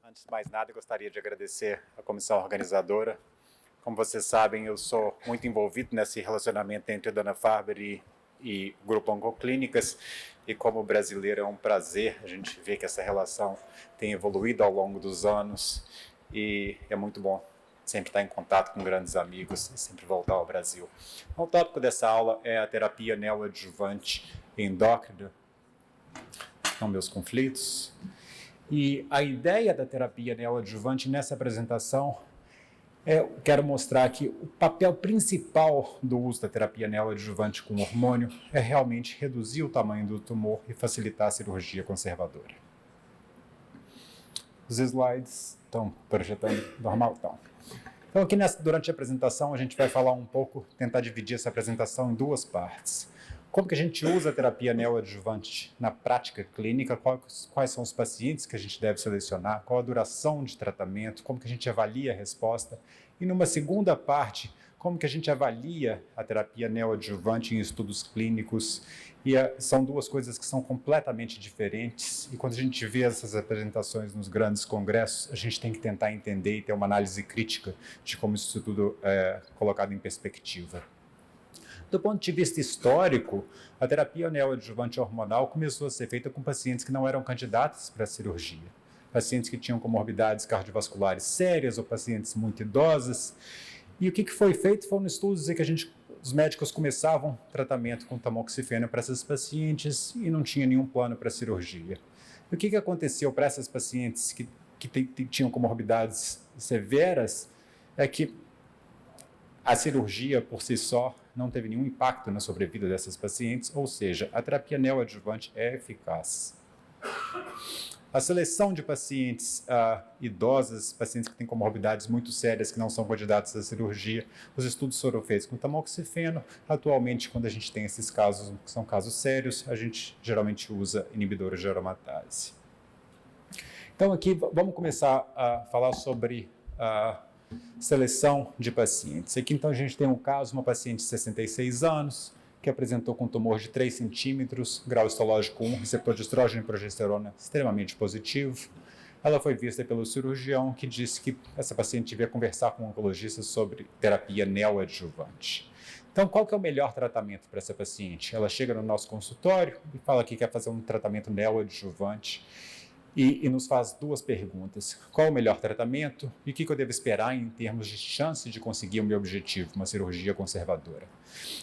Antes de mais nada, eu gostaria de agradecer a comissão organizadora. Como vocês sabem, eu sou muito envolvido nesse relacionamento entre a Dana-Farber e o Grupo Oncoclínicas, e como brasileiro é um prazer a gente ver que essa relação tem evoluído ao longo dos anos, e é muito bom sempre estar em contato com grandes amigos e sempre voltar ao Brasil. O tópico dessa aula é a terapia neoadjuvante endócrina. São meus conflitos. E a ideia da terapia neoadjuvante nessa apresentação eu quero mostrar que o papel principal do uso da terapia neoadjuvante com hormônio é realmente reduzir o tamanho do tumor e facilitar a cirurgia conservadora. Os slides estão projetando normal? Então aqui durante a apresentação a gente vai falar um pouco, tentar dividir essa apresentação em duas partes. Como que a gente usa a terapia neoadjuvante na prática clínica, quais são os pacientes que a gente deve selecionar, qual a duração de tratamento, como que a gente avalia a resposta. E numa segunda parte, como que a gente avalia a terapia neoadjuvante em estudos clínicos. E são duas coisas que são completamente diferentes. E quando a gente vê essas apresentações nos grandes congressos, a gente tem que tentar entender e ter uma análise crítica de como isso tudo é colocado em perspectiva. Do ponto de vista histórico, a terapia neoadjuvante hormonal começou a ser feita com pacientes que não eram candidatos para a cirurgia. Pacientes que tinham comorbidades cardiovasculares sérias ou pacientes muito idosos. E o que foi feito foram estudos em que os médicos começavam tratamento com tamoxifeno para esses pacientes e não tinha nenhum plano para a cirurgia. E o que aconteceu para essas pacientes que tinham comorbidades severas é que a cirurgia por si só não teve nenhum impacto na sobrevida dessas pacientes, ou seja, a terapia neoadjuvante é eficaz. A seleção de pacientes idosos, pacientes que têm comorbidades muito sérias, que não são candidatos à cirurgia, os estudos foram feitos com tamoxifeno. Atualmente, quando a gente tem esses casos, que são casos sérios, a gente geralmente usa inibidores de aromatase. Então aqui vamos começar a falar sobre seleção de pacientes. Aqui então a gente tem um caso, uma paciente de 66 anos, que apresentou com tumor de 3 centímetros, grau histológico 1, receptor de estrógeno e progesterona extremamente positivo. Ela foi vista pelo cirurgião que disse que essa paciente devia conversar com um oncologista sobre terapia neoadjuvante. Então, qual que é o melhor tratamento para essa paciente? Ela chega no nosso consultório e fala que quer fazer um tratamento neoadjuvante. E nos faz duas perguntas. Qual o melhor tratamento e o que eu devo esperar em termos de chance de conseguir o meu objetivo, uma cirurgia conservadora?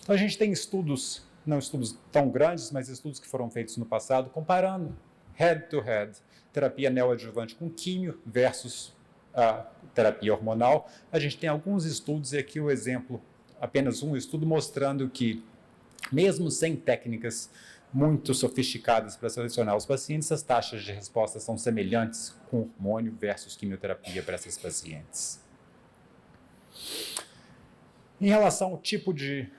Então, a gente tem estudos, não estudos tão grandes, mas estudos que foram feitos no passado, comparando head-to-head, terapia neoadjuvante com químio versus a terapia hormonal. A gente tem alguns estudos, e aqui o exemplo, apenas um estudo mostrando que, mesmo sem técnicas muito sofisticadas para selecionar os pacientes, as taxas de resposta são semelhantes com hormônio versus quimioterapia para essas pacientes. Em relação ao tipo de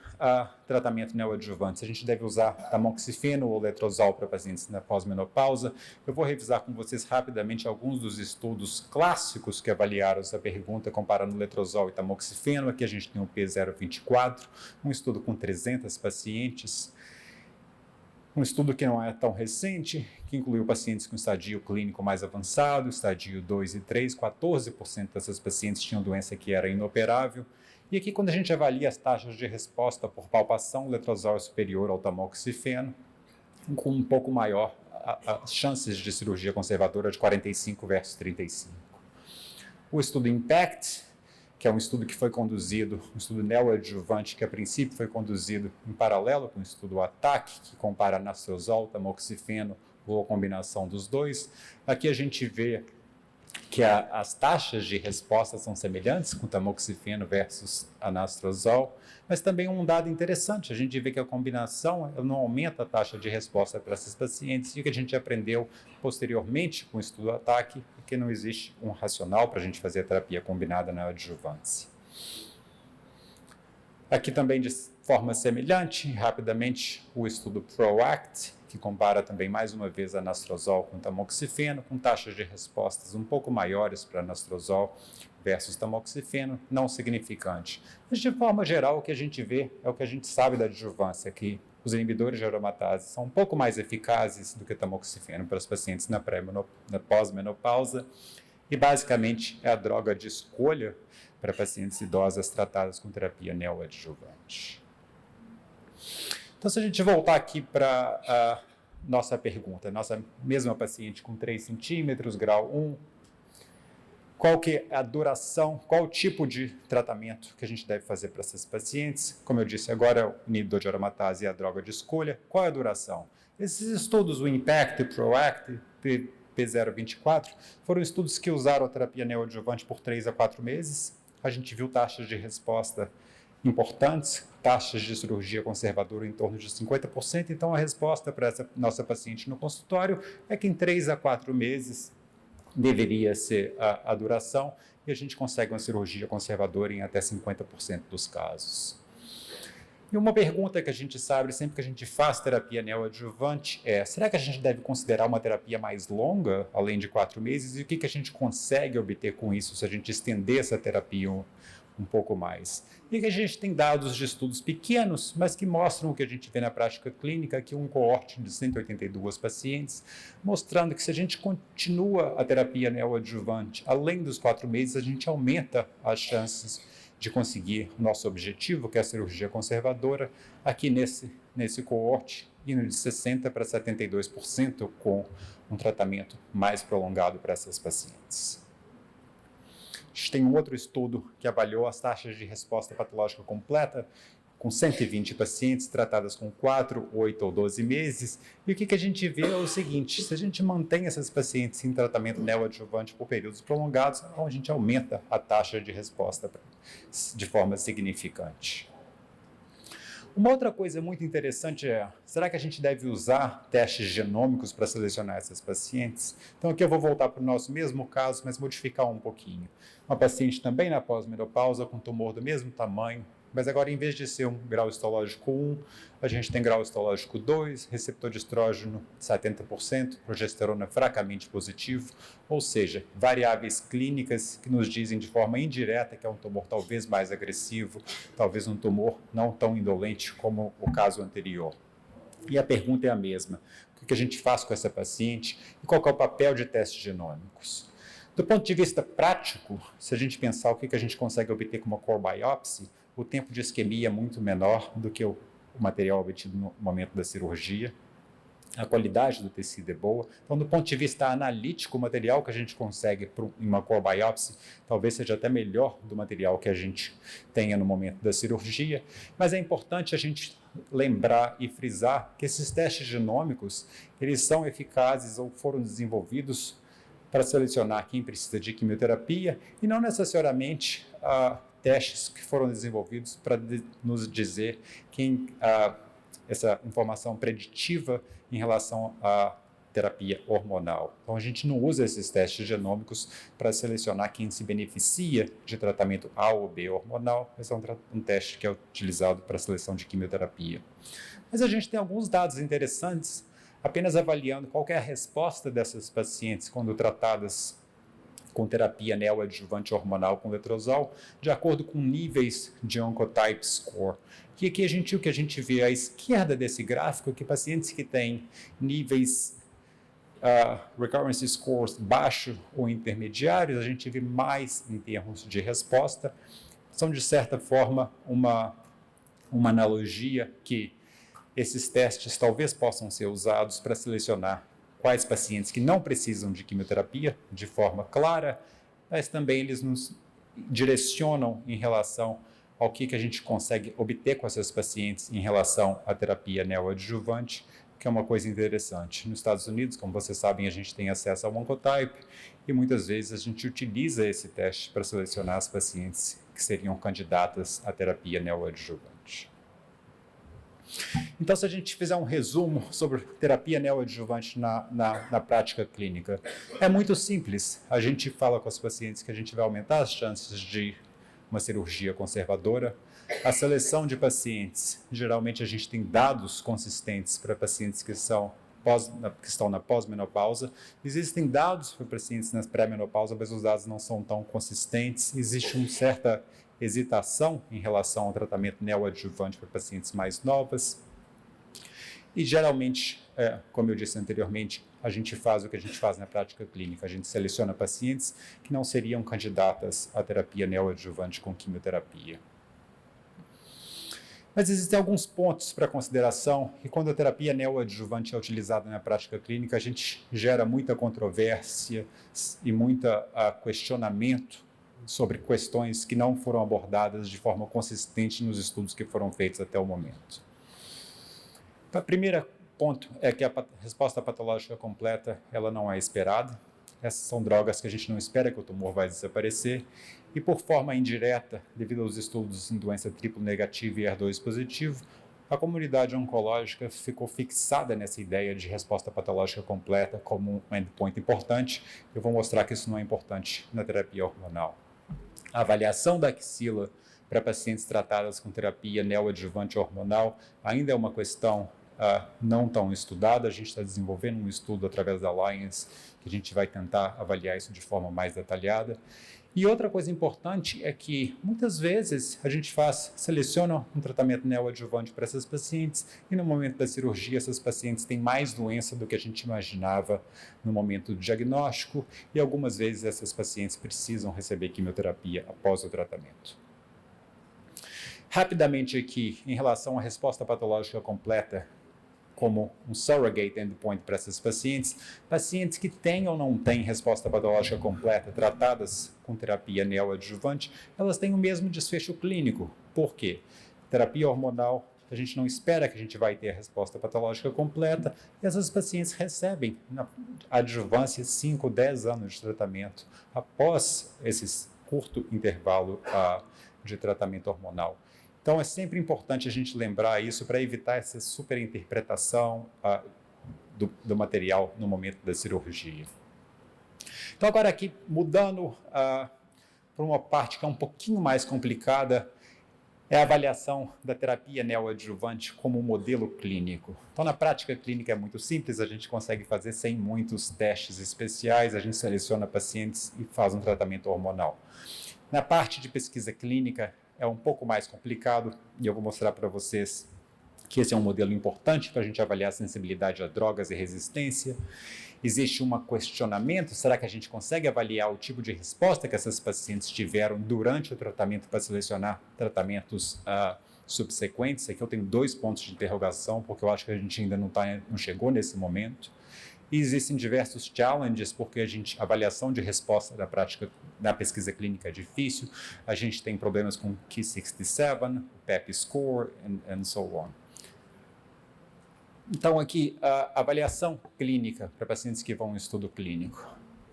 tratamento neoadjuvante, a gente deve usar tamoxifeno ou letrozol para pacientes na pós-menopausa. Eu vou revisar com vocês rapidamente alguns dos estudos clássicos que avaliaram essa pergunta, comparando letrozol e tamoxifeno. Aqui a gente tem o P024, um estudo com 300 pacientes. Um estudo que não é tão recente, que incluiu pacientes com estadio clínico mais avançado, estadio 2 e 3, 14% dessas pacientes tinham doença que era inoperável. E aqui, quando a gente avalia as taxas de resposta por palpação, o letrozol é superior ao tamoxifeno, com um pouco maior as chances de cirurgia conservadora de 45 versus 35. O estudo IMPACT, que é um estudo que foi conduzido, um estudo neoadjuvante que a princípio foi conduzido em paralelo com o estudo ATTAC, que compara anastrozol, tamoxifeno ou a combinação dos dois. Aqui a gente vê que as taxas de resposta são semelhantes com tamoxifeno versus anastrozol, mas também um dado interessante, a gente vê que a combinação não aumenta a taxa de resposta para esses pacientes, e o que a gente aprendeu posteriormente com o estudo ATTAC é que não existe um racional para a gente fazer a terapia combinada na adjuvância. Aqui também de forma semelhante, rapidamente, o estudo PROACT, que compara também mais uma vez anastrozol com tamoxifeno, com taxas de respostas um pouco maiores para anastrozol versus tamoxifeno, não significante. Mas de forma geral, o que a gente vê é o que a gente sabe da adjuvância, que os inibidores de aromatase são um pouco mais eficazes do que tamoxifeno para os pacientes na pós-menopausa, e basicamente é a droga de escolha para pacientes idosas tratadas com terapia neoadjuvante. Então, se a gente voltar aqui para a nossa pergunta, nossa mesma paciente com 3 centímetros, grau 1, qual que é a duração, qual o tipo de tratamento que a gente deve fazer para essas pacientes? Como eu disse, agora o inibidor de aromatase é a droga de escolha. Qual é a duração? Esses estudos, o IMPACT, o PROACT, P024, foram estudos que usaram a terapia neoadjuvante por 3 a 4 meses. A gente viu taxas de resposta importantes, taxas de cirurgia conservadora em torno de 50%. Então, a resposta para essa nossa paciente no consultório é que em 3 a 4 meses deveria ser a duração, e a gente consegue uma cirurgia conservadora em até 50% dos casos. E uma pergunta que a gente sabe sempre que a gente faz terapia neoadjuvante é: será que a gente deve considerar uma terapia mais longa, além de 4 meses? E o que a gente consegue obter com isso se a gente estender essa terapia um pouco mais? E que a gente tem dados de estudos pequenos, mas que mostram o que a gente vê na prática clínica, que um coorte de 182 pacientes, mostrando que se a gente continua a terapia neoadjuvante além dos 4 meses, a gente aumenta as chances de conseguir o nosso objetivo, que é a cirurgia conservadora, aqui nesse coorte, indo de 60% para 72% com um tratamento mais prolongado para essas pacientes. A gente tem um outro estudo que avaliou as taxas de resposta patológica completa com 120 pacientes tratadas com 4, 8 ou 12 meses. E o que a gente vê é o seguinte: se a gente mantém essas pacientes em tratamento neoadjuvante por períodos prolongados, a gente aumenta a taxa de resposta de forma significante. Uma outra coisa muito interessante é: será que a gente deve usar testes genômicos para selecionar essas pacientes? Então aqui eu vou voltar para o nosso mesmo caso, mas modificar um pouquinho. Uma paciente também na pós-menopausa, com tumor do mesmo tamanho, mas agora em vez de ser um grau histológico 1, a gente tem grau histológico 2, receptor de estrógeno 70%, progesterona fracamente positivo, ou seja, variáveis clínicas que nos dizem de forma indireta que é um tumor talvez mais agressivo, talvez um tumor não tão indolente como o caso anterior. E a pergunta é a mesma: o que a gente faz com essa paciente e qual é o papel de testes genômicos? Do ponto de vista prático, se a gente pensar o que a gente consegue obter com uma core biopsy, o tempo de isquemia é muito menor do que o material obtido no momento da cirurgia. A qualidade do tecido é boa. Então, do ponto de vista analítico, o material que a gente consegue em uma core biopsy talvez seja até melhor do material que a gente tenha no momento da cirurgia. Mas é importante a gente lembrar e frisar que esses testes genômicos, eles são eficazes ou foram desenvolvidos para selecionar quem precisa de quimioterapia e não necessariamente testes que foram desenvolvidos para nos dizer essa informação preditiva em relação à terapia hormonal. Então, a gente não usa esses testes genômicos para selecionar quem se beneficia de tratamento A ou B hormonal. Esse é um teste que é utilizado para a seleção de quimioterapia. Mas a gente tem alguns dados interessantes, apenas avaliando qual é a resposta dessas pacientes quando tratadas com terapia neoadjuvante hormonal com letrozol, de acordo com níveis de Oncotype Score. E aqui o que a gente vê à esquerda desse gráfico, que pacientes que têm níveis recurrence scores baixos ou intermediários, a gente vê mais em termos de resposta. São, de certa forma, uma analogia que esses testes talvez possam ser usados para selecionar quais pacientes que não precisam de quimioterapia de forma clara, mas também eles nos direcionam em relação ao que a gente consegue obter com essas pacientes em relação à terapia neoadjuvante, que é uma coisa interessante. Nos Estados Unidos, como vocês sabem, a gente tem acesso ao Oncotype e muitas vezes a gente utiliza esse teste para selecionar as pacientes que seriam candidatas à terapia neoadjuvante. Então, se a gente fizer um resumo sobre terapia neoadjuvante na prática clínica, é muito simples. A gente fala com os pacientes que a gente vai aumentar as chances de uma cirurgia conservadora. A seleção de pacientes, geralmente a gente tem dados consistentes para pacientes que estão na pós-menopausa. Existem dados para pacientes na pré-menopausa, mas os dados não são tão consistentes. Existe uma certa hesitação em relação ao tratamento neoadjuvante para pacientes mais novas. E geralmente, como eu disse anteriormente, a gente faz o que a gente faz na prática clínica. A gente seleciona pacientes que não seriam candidatas à terapia neoadjuvante com quimioterapia. Mas existem alguns pontos para consideração, e quando a terapia neoadjuvante é utilizada na prática clínica, a gente gera muita controvérsia e muito questionamento sobre questões que não foram abordadas de forma consistente nos estudos que foram feitos até o momento. Então, o primeiro ponto é que a resposta patológica completa ela não é esperada. Essas são drogas que a gente não espera que o tumor vai desaparecer. E por forma indireta, devido aos estudos em doença triplo negativa e HER2 positivo, a comunidade oncológica ficou fixada nessa ideia de resposta patológica completa como um endpoint importante. Eu vou mostrar que isso não é importante na terapia hormonal. A avaliação da axila para pacientes tratadas com terapia neoadjuvante hormonal ainda é uma questão não tão estudada. A gente está desenvolvendo um estudo através da Alliance que a gente vai tentar avaliar isso de forma mais detalhada. E outra coisa importante é que muitas vezes a gente seleciona um tratamento neoadjuvante para essas pacientes e no momento da cirurgia essas pacientes têm mais doença do que a gente imaginava no momento do diagnóstico e algumas vezes essas pacientes precisam receber quimioterapia após o tratamento. Rapidamente aqui, em relação à resposta patológica completa, como um surrogate endpoint para essas pacientes, pacientes que têm ou não têm resposta patológica completa tratadas com terapia neoadjuvante, elas têm o mesmo desfecho clínico. Por quê? Terapia hormonal, a gente não espera que a gente vai ter a resposta patológica completa, e essas pacientes recebem na adjuvância 5, 10 anos de tratamento após esse curto intervalo de tratamento hormonal. Então, é sempre importante a gente lembrar isso para evitar essa superinterpretação do material no momento da cirurgia. Então, agora aqui, mudando para uma parte que é um pouquinho mais complicada, é a avaliação da terapia neoadjuvante como modelo clínico. Então, na prática clínica é muito simples, a gente consegue fazer sem muitos testes especiais, a gente seleciona pacientes e faz um tratamento hormonal. Na parte de pesquisa clínica, é um pouco mais complicado e eu vou mostrar para vocês que esse é um modelo importante para a gente avaliar a sensibilidade a drogas e resistência. Existe um questionamento, será que a gente consegue avaliar o tipo de resposta que essas pacientes tiveram durante o tratamento para selecionar tratamentos subsequentes? Aqui eu tenho 2 pontos de interrogação, porque eu acho que a gente ainda não chegou nesse momento. E existem diversos challenges, porque a avaliação de resposta da prática na pesquisa clínica é difícil. A gente tem problemas com Ki-67, PEP score, and so on. Então, aqui, a avaliação clínica para pacientes que vão em estudo clínico.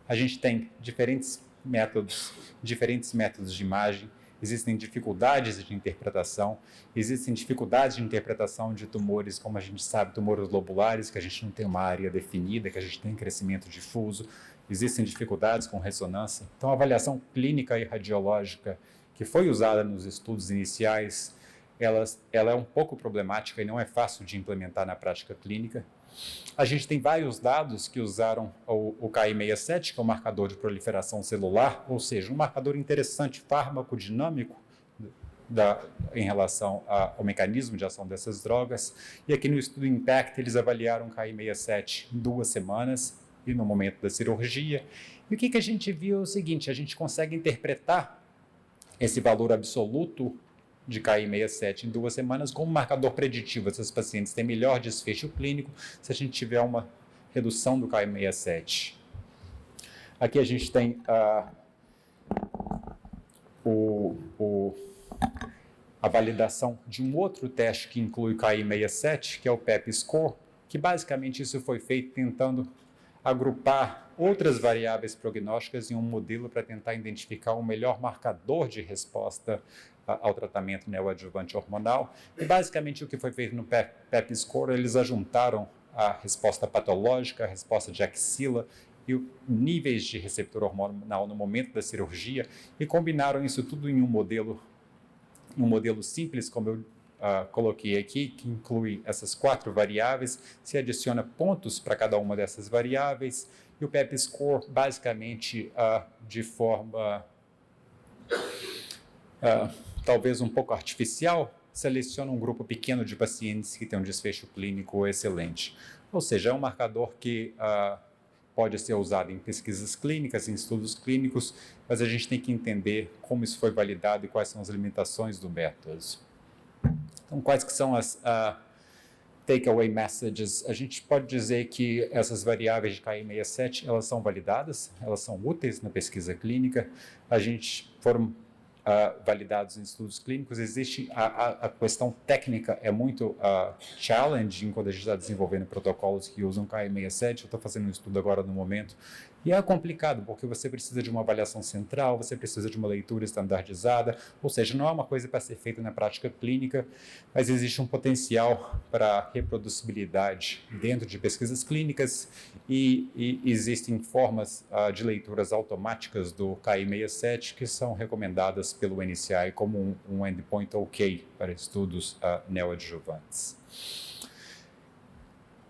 A gente tem diferentes métodos de imagem. Existem dificuldades de interpretação, de tumores, como a gente sabe, tumores lobulares, que a gente não tem uma área definida, que a gente tem crescimento difuso, existem dificuldades com ressonância. Então, a avaliação clínica e radiológica que foi usada nos estudos iniciais, ela é um pouco problemática e não é fácil de implementar na prática clínica. A gente tem vários dados que usaram o Ki-67, que é um marcador de proliferação celular, ou seja, um marcador interessante farmacodinâmico em relação ao mecanismo de ação dessas drogas. E aqui no estudo IMPACT, eles avaliaram o Ki-67 em 2 semanas e no momento da cirurgia. E o que a gente viu é o seguinte, a gente consegue interpretar esse valor absoluto de Ki-67 em 2 semanas como marcador preditivo. Essas pacientes têm melhor desfecho clínico se a gente tiver uma redução do Ki-67. Aqui a gente tem a validação de um outro teste que inclui o Ki-67, que é o PEP score, que basicamente isso foi feito tentando agrupar outras variáveis prognósticas em um modelo para tentar identificar o melhor marcador de resposta ao tratamento neoadjuvante hormonal. E basicamente o que foi feito no PEP score, eles ajuntaram a resposta patológica, a resposta de axila e níveis de receptor hormonal no momento da cirurgia e combinaram isso tudo em um modelo simples, como eu coloquei aqui, que inclui essas 4 variáveis, se adiciona pontos para cada uma dessas variáveis e o PEP score basicamente de forma talvez um pouco artificial, seleciona um grupo pequeno de pacientes que tem um desfecho clínico excelente. Ou seja, é um marcador que pode ser usado em pesquisas clínicas, em estudos clínicos, mas a gente tem que entender como isso foi validado e quais são as limitações do método. Então, quais que são as takeaway messages? A gente pode dizer que essas variáveis de Ki-67, elas são validadas, elas são úteis na pesquisa clínica, foram validados em estudos clínicos. Existe a questão técnica, é muito challenging quando a gente está desenvolvendo protocolos que usam Ki-67. Eu estou fazendo um estudo agora no momento, e é complicado, porque você precisa de uma avaliação central, você precisa de uma leitura estandardizada, ou seja, não é uma coisa para ser feita na prática clínica, mas existe um potencial para reproducibilidade dentro de pesquisas clínicas, e existem formas de leituras automáticas do Ki-67 que são recomendadas pelo NCI como um endpoint ok para estudos neoadjuvantes.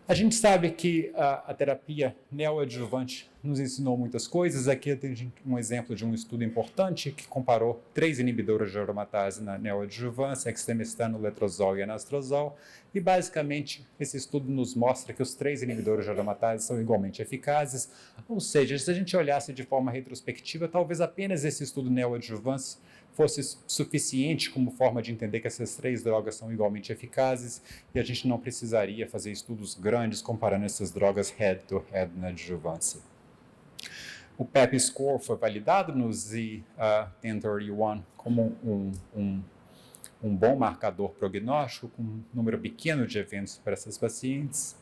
A gente sabe que a terapia neoadjuvante nos ensinou muitas coisas. Aqui tem um exemplo de um estudo importante que comparou 3 inibidores de aromatase na neoadjuvância, exemestano, letrozol e anastrozol, e basicamente esse estudo nos mostra que os 3 inibidores de aromatase são igualmente eficazes, ou seja, se a gente olhasse de forma retrospectiva, talvez apenas esse estudo neoadjuvante fosse suficiente como forma de entender que essas 3 drogas são igualmente eficazes, e a gente não precisaria fazer estudos grandes comparando essas drogas head-to-head na adjuvância. O PEP score foi validado no Z1031 como um bom marcador prognóstico, com um número pequeno de eventos para essas pacientes.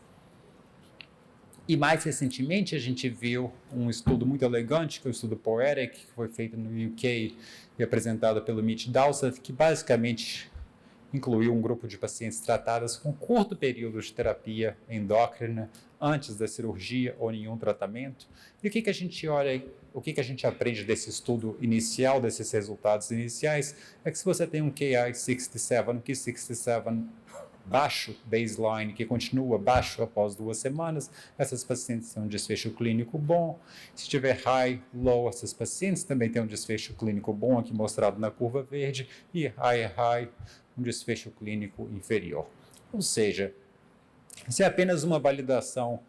E mais recentemente a gente viu um estudo muito elegante, que é o estudo POETIC, que foi feito no UK e apresentado pelo Mitch Dowsett, que basicamente incluiu um grupo de pacientes tratadas com curto período de terapia endócrina antes da cirurgia ou nenhum tratamento. E o que a gente olha, o que a gente aprende desse estudo inicial, desses resultados iniciais, é que se você tem um Ki-67, um Ki-67 baixo baseline, que continua baixo após 2 semanas, essas pacientes têm um desfecho clínico bom. Se tiver high, low, essas pacientes também têm um desfecho clínico bom, aqui mostrado na curva verde, e high, um desfecho clínico inferior. Ou seja, isso é apenas uma validação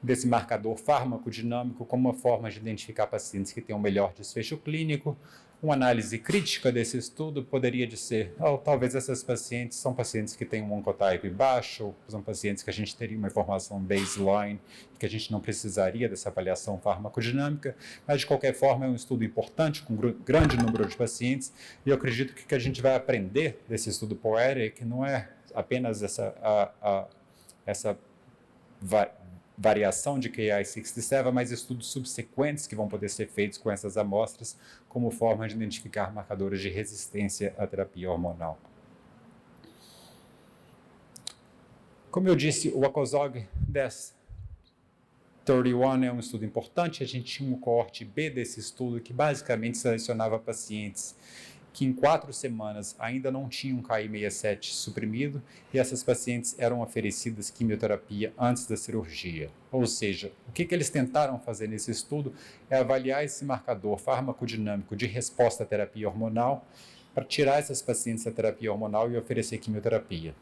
desse marcador farmacodinâmico como uma forma de identificar pacientes que têm um melhor desfecho clínico. Uma análise crítica desse estudo poderia dizer, talvez essas pacientes são pacientes que têm um oncotype baixo, são pacientes que a gente teria uma informação baseline, que a gente não precisaria dessa avaliação farmacodinâmica, mas de qualquer forma é um estudo importante, com um grande número de pacientes, e eu acredito que o que a gente vai aprender desse estudo POETIC não é apenas essa variação de Ki-67, mas estudos subsequentes que vão poder ser feitos com essas amostras como forma de identificar marcadores de resistência à terapia hormonal. Como eu disse, o ACOSOG 1031 é um estudo importante. A gente tinha um coorte B desse estudo que basicamente selecionava pacientes que em 4 semanas ainda não tinham Ki-67 suprimido, e essas pacientes eram oferecidas quimioterapia antes da cirurgia. Ou seja, o que eles tentaram fazer nesse estudo é avaliar esse marcador farmacodinâmico de resposta à terapia hormonal para tirar essas pacientes da terapia hormonal e oferecer quimioterapia.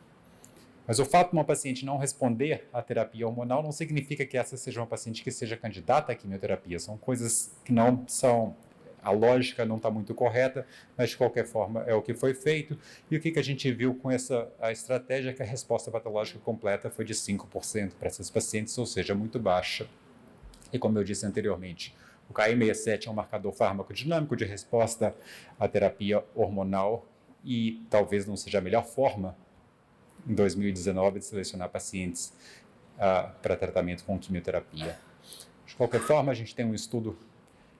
Mas o fato de uma paciente não responder à terapia hormonal não significa que essa seja uma paciente que seja candidata à quimioterapia. São coisas que não são... A lógica não está muito correta, mas de qualquer forma é o que foi feito. E o que a gente viu com a estratégia é que a resposta patológica completa foi de 5% para essas pacientes, ou seja, muito baixa. E como eu disse anteriormente, o Ki-67 é um marcador farmacodinâmico de resposta à terapia hormonal, e talvez não seja a melhor forma, em 2019, de selecionar pacientes para tratamento com quimioterapia. De qualquer forma, a gente tem um estudo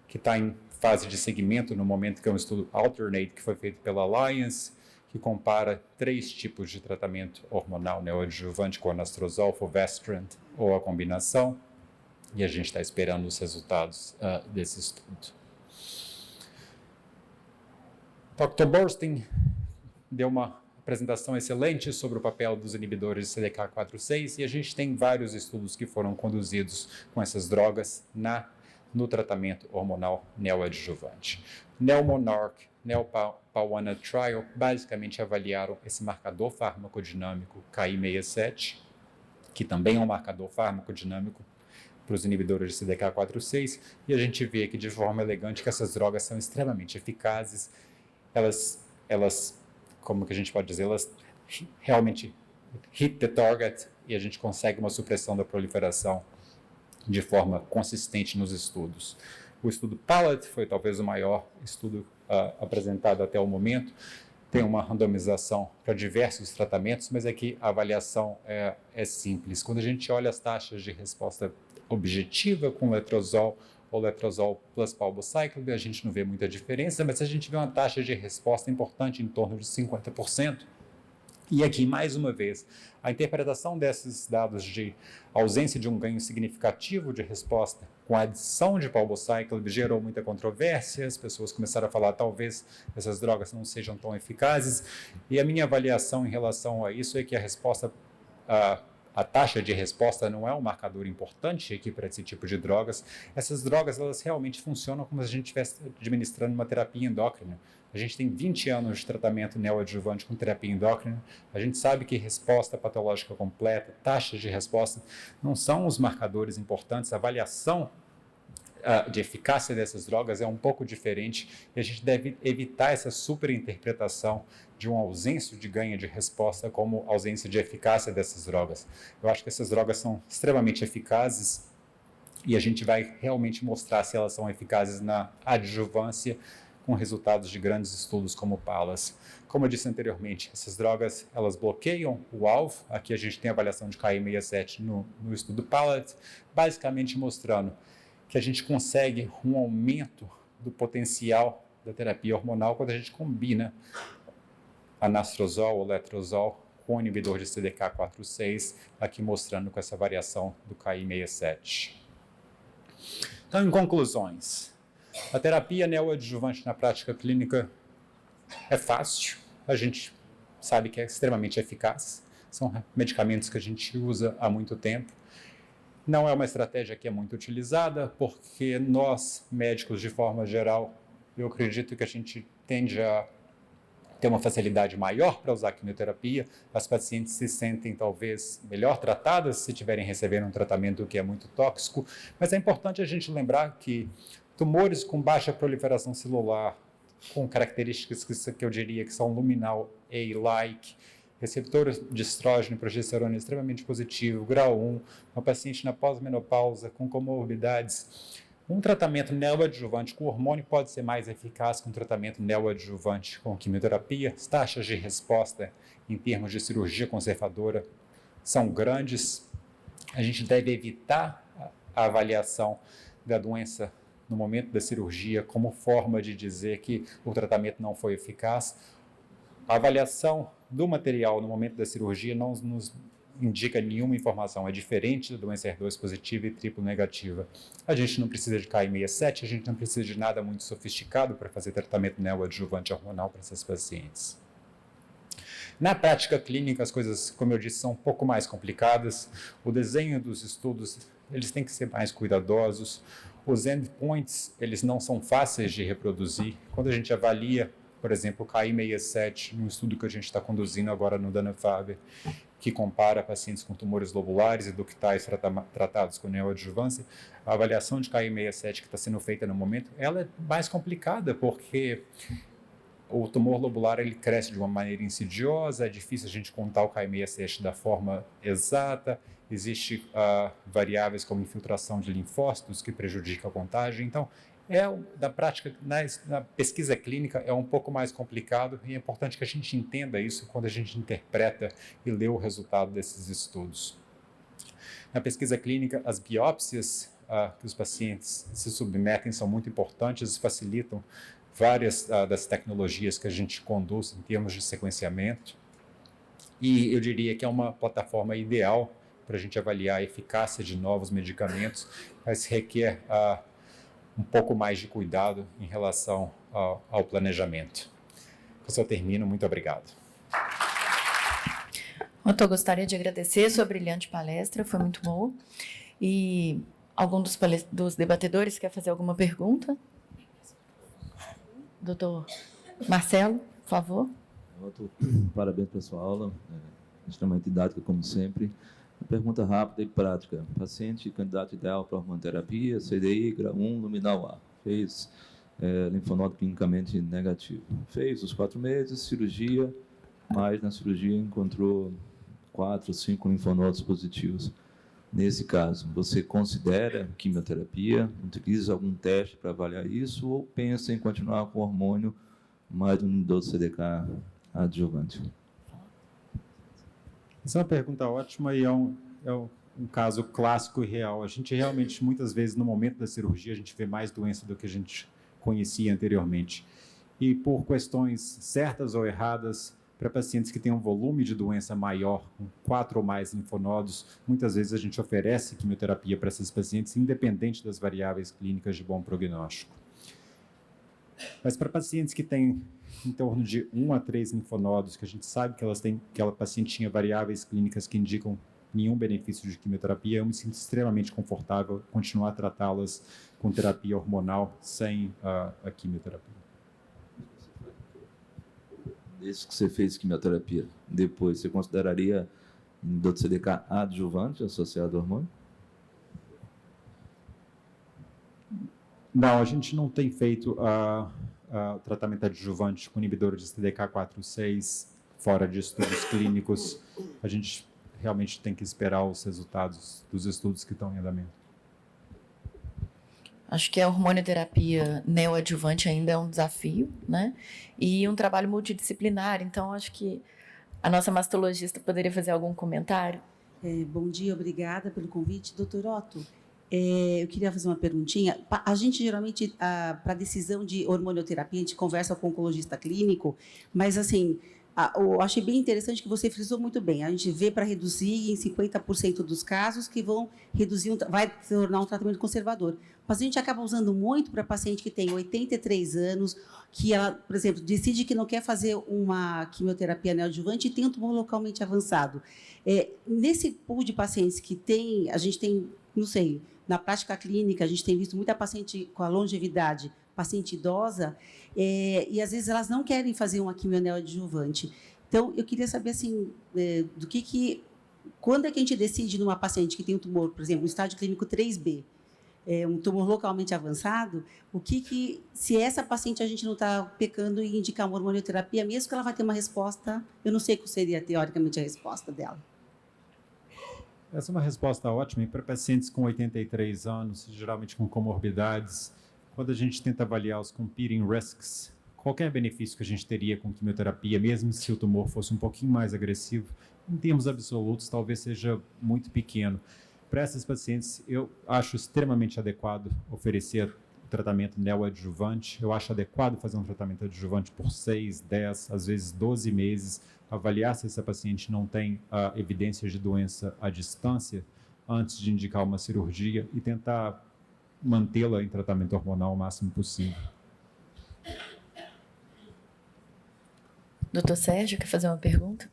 que está em fase de segmento no momento, que é um estudo Alternate, que foi feito pela Alliance, que compara 3 tipos de tratamento hormonal neoadjuvante com anastrozol, fulvestrant ou a combinação, e a gente está esperando os resultados desse estudo. Dr. Burstein deu uma apresentação excelente sobre o papel dos inibidores de CDK4/6, e a gente tem vários estudos que foram conduzidos com essas drogas no tratamento hormonal neoadjuvante. NeoMonarch NeoPawana Trial basicamente avaliaram esse marcador farmacodinâmico KI67, que também é um marcador farmacodinâmico para os inibidores de CDK4/6, e a gente vê aqui de forma elegante que essas drogas são extremamente eficazes. Elas, como que a gente pode dizer, elas realmente hit the target e a gente consegue uma supressão da proliferação de forma consistente nos estudos. O estudo PALLAT foi talvez o maior estudo apresentado até o momento. Tem uma randomização para diversos tratamentos, mas aqui a avaliação é simples. Quando a gente olha as taxas de resposta objetiva com letrozol ou letrozol plus palbociclib, a gente não vê muita diferença, mas a gente vê uma taxa de resposta importante em torno de 50%. E aqui, mais uma vez, a interpretação desses dados de ausência de um ganho significativo de resposta com a adição de palbociclib gerou muita controvérsia, as pessoas começaram a falar talvez essas drogas não sejam tão eficazes, e a minha avaliação em relação a isso é que a resposta, a taxa de resposta não é um marcador importante aqui para esse tipo de drogas. Essas drogas, elas realmente funcionam como se a gente estivesse administrando uma terapia endócrina. A gente tem 20 anos de tratamento neoadjuvante com terapia endócrina. A gente sabe que resposta patológica completa, taxas de resposta, não são os marcadores importantes. A avaliação de eficácia dessas drogas é um pouco diferente e a gente deve evitar essa superinterpretação de uma ausência de ganho de resposta como ausência de eficácia dessas drogas. Eu acho que essas drogas são extremamente eficazes e a gente vai realmente mostrar se elas são eficazes na adjuvância com resultados de grandes estudos como o PALLAS. Como eu disse anteriormente, essas drogas, elas bloqueiam o alvo. Aqui a gente tem a avaliação de KI67 no estudo PALLAS, basicamente mostrando que a gente consegue um aumento do potencial da terapia hormonal quando a gente combina anastrozol ou letrozol com o inibidor de CDK4/6, aqui mostrando com essa variação do KI67. Então, em conclusões, a terapia neoadjuvante na prática clínica é fácil, a gente sabe que é extremamente eficaz, são medicamentos que a gente usa há muito tempo. Não é uma estratégia que é muito utilizada, porque nós, médicos, de forma geral, eu acredito que a gente tende a ter uma facilidade maior para usar a quimioterapia. As pacientes se sentem, talvez, melhor tratadas se estiverem recebendo um tratamento que é muito tóxico, mas é importante a gente lembrar que tumores com baixa proliferação celular, com características que eu diria que são luminal A-like, receptor de estrógeno e progesterona extremamente positivo, grau 1, uma paciente na pós-menopausa com comorbidades. Um tratamento neoadjuvante com hormônio pode ser mais eficaz que um tratamento neoadjuvante com quimioterapia. As taxas de resposta em termos de cirurgia conservadora são grandes. A gente deve evitar a avaliação da doença no momento da cirurgia como forma de dizer que o tratamento não foi eficaz. A avaliação do material no momento da cirurgia não nos indica nenhuma informação, é diferente da doença HER2 positiva e triplo negativa. A gente não precisa de KI67, a gente não precisa de nada muito sofisticado para fazer tratamento neoadjuvante hormonal para essas pacientes. Na prática clínica, as coisas, como eu disse, são um pouco mais complicadas. O desenho dos estudos, eles têm que ser mais cuidadosos. Os endpoints, eles não são fáceis de reproduzir. Quando a gente avalia, por exemplo, o KI67, no estudo que a gente está conduzindo agora no Dana-Farber, que compara pacientes com tumores lobulares e ductais tratados com neoadjuvância, a avaliação de KI67 que está sendo feita no momento, ela é mais complicada, porque o tumor lobular ele cresce de uma maneira insidiosa, é difícil a gente contar o KI67 da forma exata, existem variáveis como infiltração de linfócitos que prejudicam a contagem. Então, da prática, na pesquisa clínica, é um pouco mais complicado e é importante que a gente entenda isso quando a gente interpreta e lê o resultado desses estudos. Na pesquisa clínica, as biópsias que os pacientes se submetem são muito importantes e facilitam várias das tecnologias que a gente conduz em termos de sequenciamento. E eu diria que é uma plataforma ideal para a gente avaliar a eficácia de novos medicamentos, mas requer um pouco mais de cuidado em relação ao planejamento. Eu termino, muito obrigado. Eu gostaria de agradecer sua brilhante palestra, foi muito boa. E algum dos debatedores quer fazer alguma pergunta? Doutor Marcelo, por favor. Parabéns pela sua aula, extremamente didática, como sempre. Uma pergunta rápida e prática. Paciente candidato ideal para hormonoterapia, CDI, grau 1, luminal A. Fez linfonodo clinicamente negativo. Fez os 4 meses, cirurgia, mas na cirurgia encontrou 4 ou 5 linfonodos positivos. Nesse caso, você considera quimioterapia, utiliza algum teste para avaliar isso ou pensa em continuar com o hormônio mais um inibidor CDK adjuvante? Essa é uma pergunta ótima e é um caso clássico e real. A gente realmente, muitas vezes, no momento da cirurgia, a gente vê mais doença do que a gente conhecia anteriormente. E por questões certas ou erradas, para pacientes que têm um volume de doença maior, com 4 ou mais linfonodos, muitas vezes a gente oferece quimioterapia para esses pacientes, independente das variáveis clínicas de bom prognóstico. Mas para pacientes que têm em torno de 1 a 3 linfonodos, que a gente sabe que aquela paciente tinha variáveis clínicas que indicam nenhum benefício de quimioterapia, eu me sinto extremamente confortável em continuar a tratá-las com terapia hormonal sem a quimioterapia. Desde que você fez quimioterapia, depois você consideraria inibidor de CDK adjuvante associado ao hormônio? Não, a gente não tem feito tratamento adjuvante com inibidor de CDK4/6 fora de estudos clínicos. A gente realmente tem que esperar os resultados dos estudos que estão em andamento. Acho que a hormonioterapia neoadjuvante ainda é um desafio, né? E um trabalho multidisciplinar. Então, acho que a nossa mastologista poderia fazer algum comentário. Bom dia, obrigada pelo convite. Doutor Otto, eu queria fazer uma perguntinha. A gente, geralmente, para decisão de hormonioterapia, a gente conversa com o oncologista clínico, mas, assim, eu achei bem interessante que você frisou muito bem. A gente vê para reduzir em 50% dos casos que vão reduzir, vai se tornar um tratamento conservador. Mas a gente acaba usando muito para paciente que tem 83 anos, que ela, por exemplo, decide que não quer fazer uma quimioterapia neoadjuvante e tem um tumor localmente avançado. Nesse pool de pacientes que tem, a gente tem, não sei, na prática clínica, a gente tem visto muita paciente com a longevidade, paciente idosa, e às vezes elas não querem fazer uma quimio neoadjuvante. Então, eu queria saber, assim, quando é que a gente decide numa paciente que tem um tumor, por exemplo, no estágio clínico 3B, um tumor localmente avançado, se essa paciente a gente não está pecando em indicar uma hormonioterapia, mesmo que ela vai ter uma resposta, eu não sei qual seria teoricamente a resposta dela. Essa é uma resposta ótima e para pacientes com 83 anos, geralmente com comorbidades, quando a gente tenta avaliar os competing risks, qualquer benefício que a gente teria com quimioterapia, mesmo se o tumor fosse um pouquinho mais agressivo, em termos absolutos, talvez seja muito pequeno. Para essas pacientes, eu acho extremamente adequado oferecer tratamento neoadjuvante. Eu acho adequado fazer um tratamento adjuvante por 6, 10, às vezes 12 meses, avaliar se essa paciente não tem evidências de doença à distância antes de indicar uma cirurgia e tentar mantê-la em tratamento hormonal o máximo possível. Doutor Sérgio, quer fazer uma pergunta?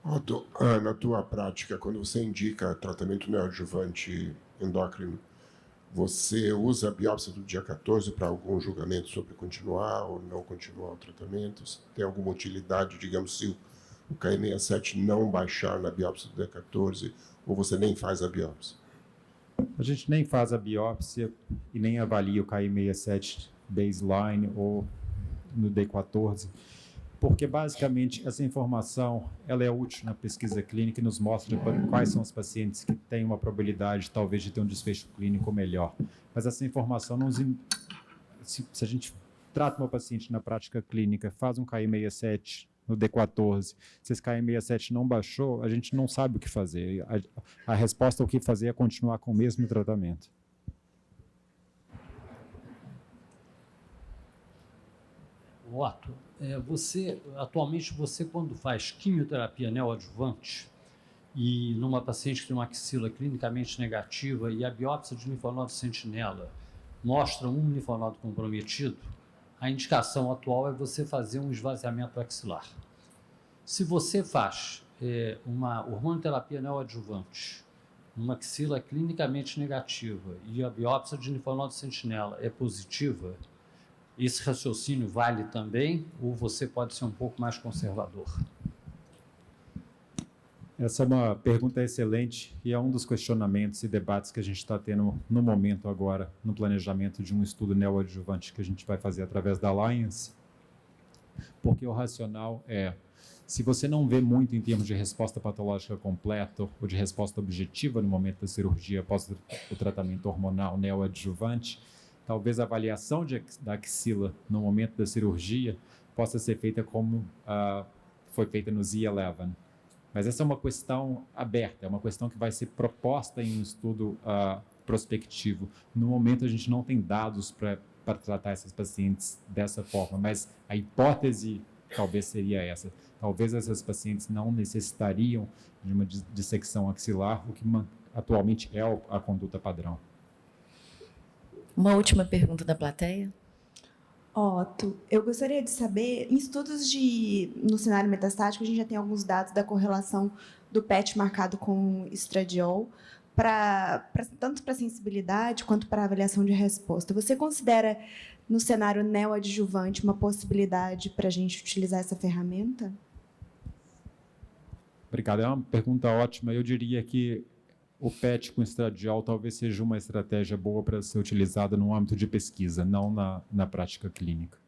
Otto, na tua prática, quando você indica tratamento neoadjuvante endócrino, você usa a biópsia do dia 14 para algum julgamento sobre continuar ou não continuar o tratamento? Tem alguma utilidade, digamos, se o KI67 não baixar na biópsia do dia 14, ou você nem faz a biópsia? A gente nem faz a biópsia e nem avalia o KI67 baseline ou no day 14, porque basicamente essa informação ela é útil na pesquisa clínica e nos mostra quais são os pacientes que têm uma probabilidade talvez de ter um desfecho clínico melhor. Mas essa informação se a gente trata uma paciente na prática clínica, faz um KI67 no D14, se esse KI67 não baixou, a gente não sabe o que fazer. A resposta ao que fazer é continuar com o mesmo tratamento. Otto, atualmente quando faz quimioterapia neoadjuvante e numa paciente que tem uma axila clinicamente negativa e a biópsia de linfonodo sentinela mostra um linfonodo comprometido, a indicação atual é você fazer um esvaziamento axilar. Se você faz uma hormonoterapia neoadjuvante numa axila clinicamente negativa e a biópsia de linfonodo sentinela é positiva, esse raciocínio vale também ou você pode ser um pouco mais conservador? Essa é uma pergunta excelente e é um dos questionamentos e debates que a gente está tendo no momento agora, no planejamento de um estudo neoadjuvante que a gente vai fazer através da Alliance, porque o racional é, se você não vê muito em termos de resposta patológica completa ou de resposta objetiva no momento da cirurgia após o tratamento hormonal neoadjuvante, talvez a avaliação da axila no momento da cirurgia possa ser feita como foi feita no Z11. Mas essa é uma questão aberta, é uma questão que vai ser proposta em um estudo prospectivo. No momento, a gente não tem dados para tratar essas pacientes dessa forma, mas a hipótese talvez seria essa. Talvez essas pacientes não necessitariam de uma dissecção axilar, o que atualmente é a conduta padrão. Uma última pergunta da plateia. Otto, eu gostaria de saber, em estudos no cenário metastático, a gente já tem alguns dados da correlação do PET marcado com estradiol, tanto para sensibilidade quanto para avaliação de resposta. Você considera, no cenário neoadjuvante, uma possibilidade para a gente utilizar essa ferramenta? Obrigado, é uma pergunta ótima. Eu diria que o PET com estradiol talvez seja uma estratégia boa para ser utilizada no âmbito de pesquisa, não na prática clínica.